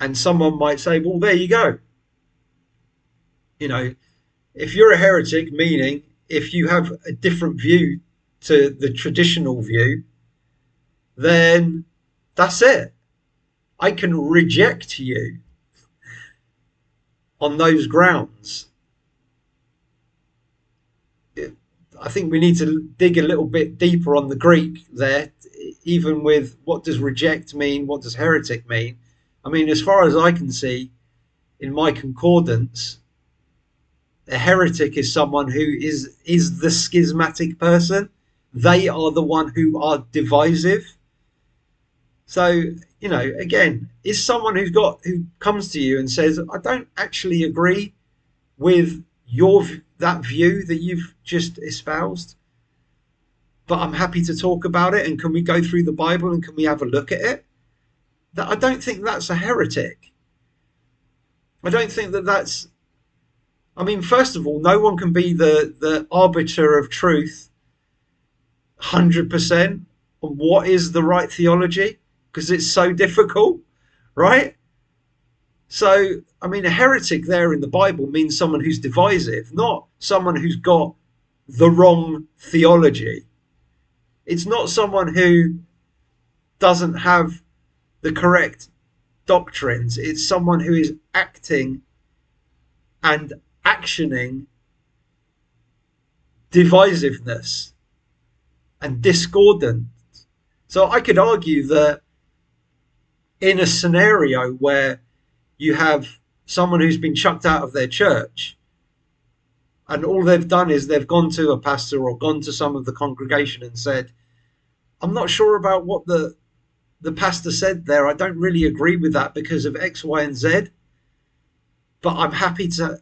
And someone might say, well, there you go. If you're a heretic, meaning if you have a different view to the traditional view, then that's it. I can reject you on those grounds. I think we need to dig a little bit deeper on the Greek there, even with what does reject mean, what does heretic mean. I mean, as far as I can see in my concordance, a heretic is someone who is the schismatic person. They are the one who are divisive. So, again, is someone who comes to you and says, I don't actually agree with that view that you've just espoused, but I'm happy to talk about it, and can we go through the Bible and can we have a look at it? That I don't think that's a heretic. I don't think that's. I mean, first of all, no one can be the arbiter of truth 100% on what is the right theology, because it's so difficult, right? So, I mean, a heretic there in the Bible means someone who's divisive, not someone who's got the wrong theology. It's not someone who doesn't have the correct doctrines. It's someone who is acting and actioning divisiveness and discordant. So I could argue that in a scenario where you have someone who's been chucked out of their church and all they've done is they've gone to a pastor or gone to some of the congregation and said, I'm not sure about what the pastor said there. I don't really agree with that because of X, Y, and Z, but I'm happy to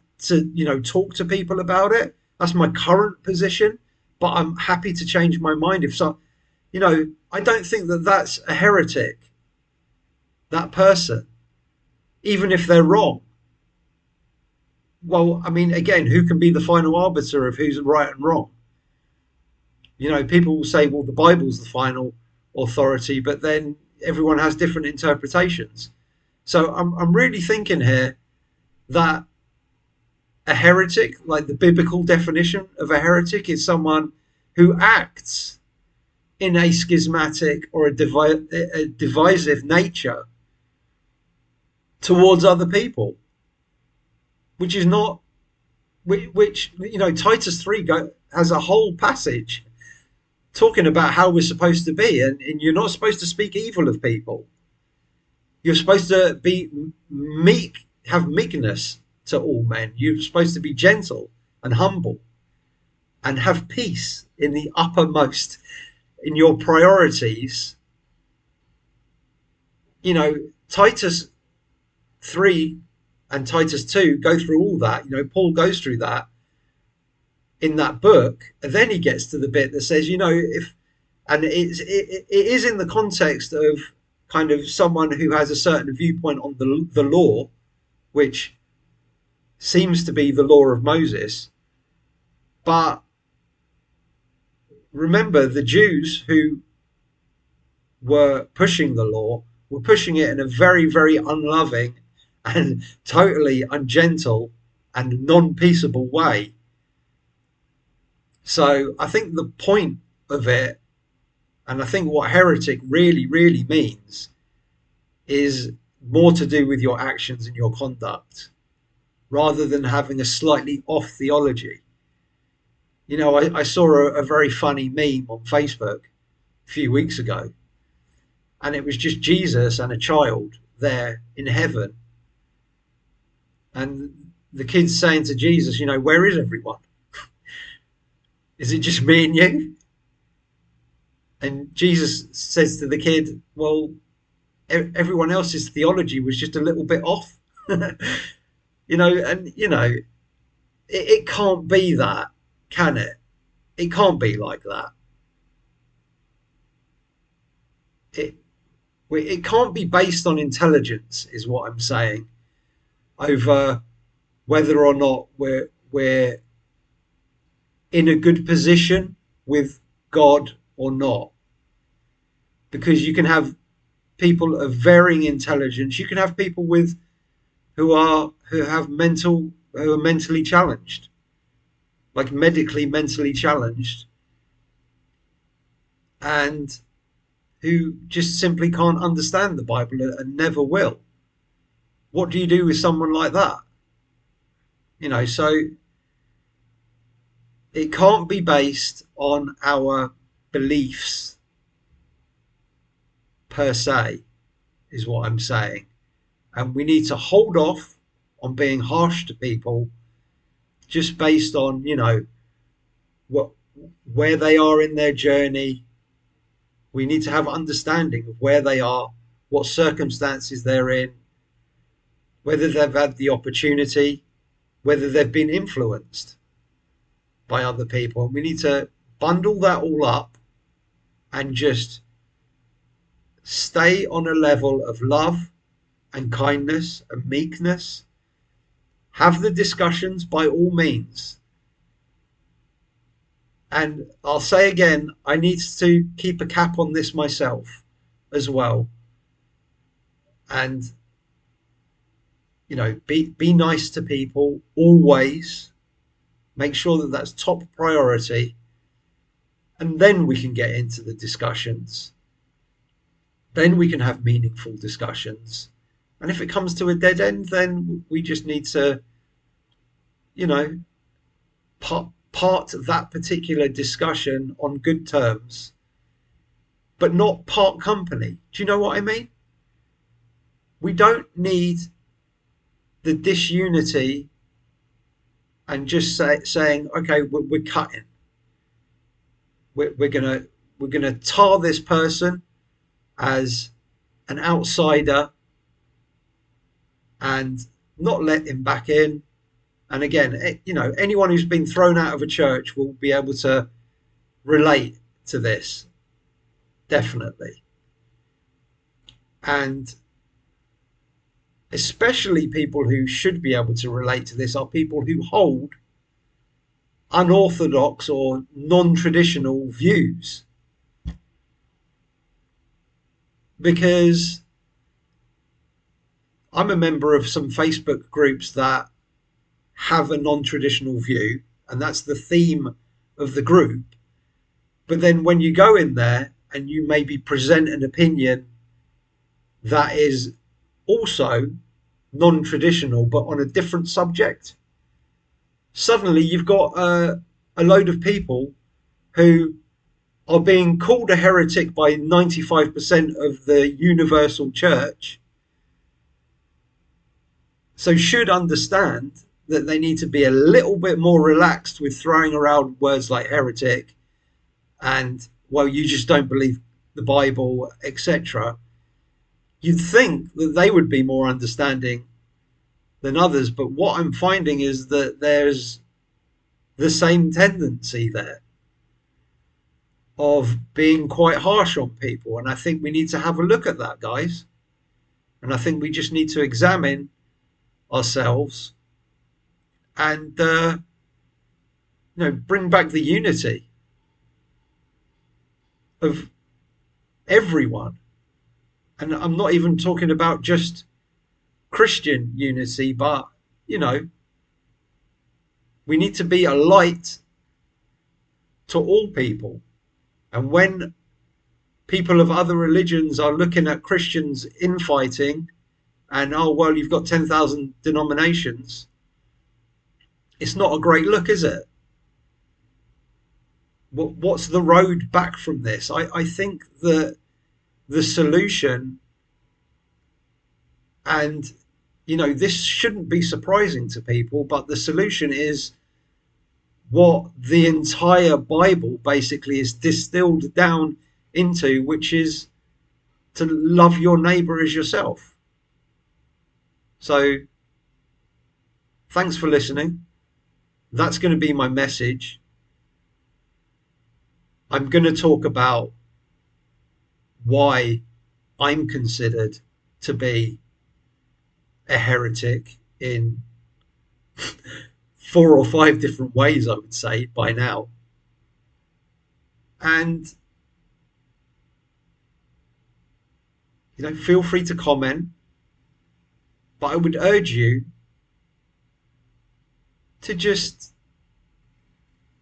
talk to people about it. That's my current position, but I'm happy to change my mind if so. I don't think that that's a heretic, that person, even if they're wrong. Well, I mean, again, who can be the final arbiter of who's right and wrong? People will say, well, the Bible's the final authority, but then everyone has different interpretations. So I'm really thinking here that a heretic, like the biblical definition of a heretic, is someone who acts in a schismatic or a divisive nature towards other people, which is not, which Titus 3 has a whole passage talking about how we're supposed to be, and you're not supposed to speak evil of people. You're supposed to be meek, have meekness to all men. You're supposed to be gentle and humble and have peace in the uppermost in your priorities. Titus 3 and Titus 2 go through all that. Paul goes through that in that book, and then he gets to the bit that says, if, and it is in the context of kind of someone who has a certain viewpoint on the law, which seems to be the law of Moses. But remember, the Jews who were pushing the law were pushing it in a very, very unloving and totally ungentle and non-peaceable way. So I think the point of it, and I think what heretic really, really means, is more to do with your actions and your conduct, rather than having a slightly off theology. I saw a very funny meme on Facebook a few weeks ago, and it was just Jesus and a child there in heaven. And the kid's saying to Jesus, where is everyone? Is it just me and you? And Jesus says to the kid, well, everyone else's theology was just a little bit off. It can't be that, can it? It can't be like that. It can't be based on intelligence, is what I'm saying, over whether or not we're in a good position with God or not. Because you can have people of varying intelligence. You can have people who are mentally challenged, like mentally challenged, and who just simply can't understand the Bible and never will. What do you do with someone like that? So it can't be based on our beliefs per se, is what I'm saying. And we need to hold off on being harsh to people just based on, where they are in their journey. We need to have understanding of where they are, what circumstances they're in, whether they've had the opportunity, whether they've been influenced by other people. And we need to bundle that all up and just stay on a level of love and kindness and meekness. Have the discussions by all means. And I'll say again, I need to keep a cap on this myself as well. And, be nice to people always. Make sure that that's top priority. And then we can get into the discussions. Then we can have meaningful discussions. And if it comes to a dead end, then we just need to, part that particular discussion on good terms, but not part company. Do you know what I mean? We don't need the disunity and just saying, okay, we're cutting. We're gonna tar this person as an outsider and not let him back in. And again, anyone who's been thrown out of a church will be able to relate to this. definitely. And especially people who should be able to relate to this are people who hold unorthodox or non-traditional views, because I'm a member of some Facebook groups that have a non-traditional view, and that's the theme of the group. But then when you go in there and you maybe present an opinion that is also non-traditional but on a different subject, suddenly you've got a load of people who are being called a heretic by 95% of the universal church, so should understand that they need to be a little bit more relaxed with throwing around words like heretic and, well, you just don't believe the Bible, etc. You'd think that they would be more understanding than others, but what I'm finding is that there's the same tendency there of being quite harsh on people. And I think we need to have a look at that, guys. And I think we just need to examine ourselves and bring back the unity of everyone. And I'm not even talking about just Christian unity, but you know, we need to be a light to all people. And when people of other religions are looking at Christians infighting and, oh, well, you've got 10,000 denominations, it's not a great look, is it? What's the road back from this? I think that the solution, and this shouldn't be surprising to people, but the solution is what the entire Bible basically is distilled down into, which is to love your neighbor as yourself. So thanks for listening. That's going to be my message. I'm going to talk about why I'm considered to be a heretic in 4 or 5 different ways, I would say, by now. And feel free to comment, but I would urge you to just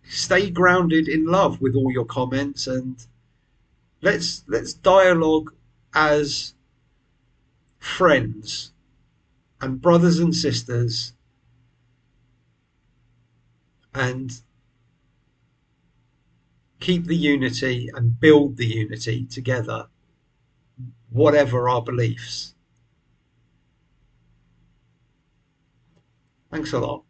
stay grounded in love with all your comments, and let's dialogue as friends and brothers and sisters, and keep the unity and build the unity together, whatever our beliefs. Thanks a lot.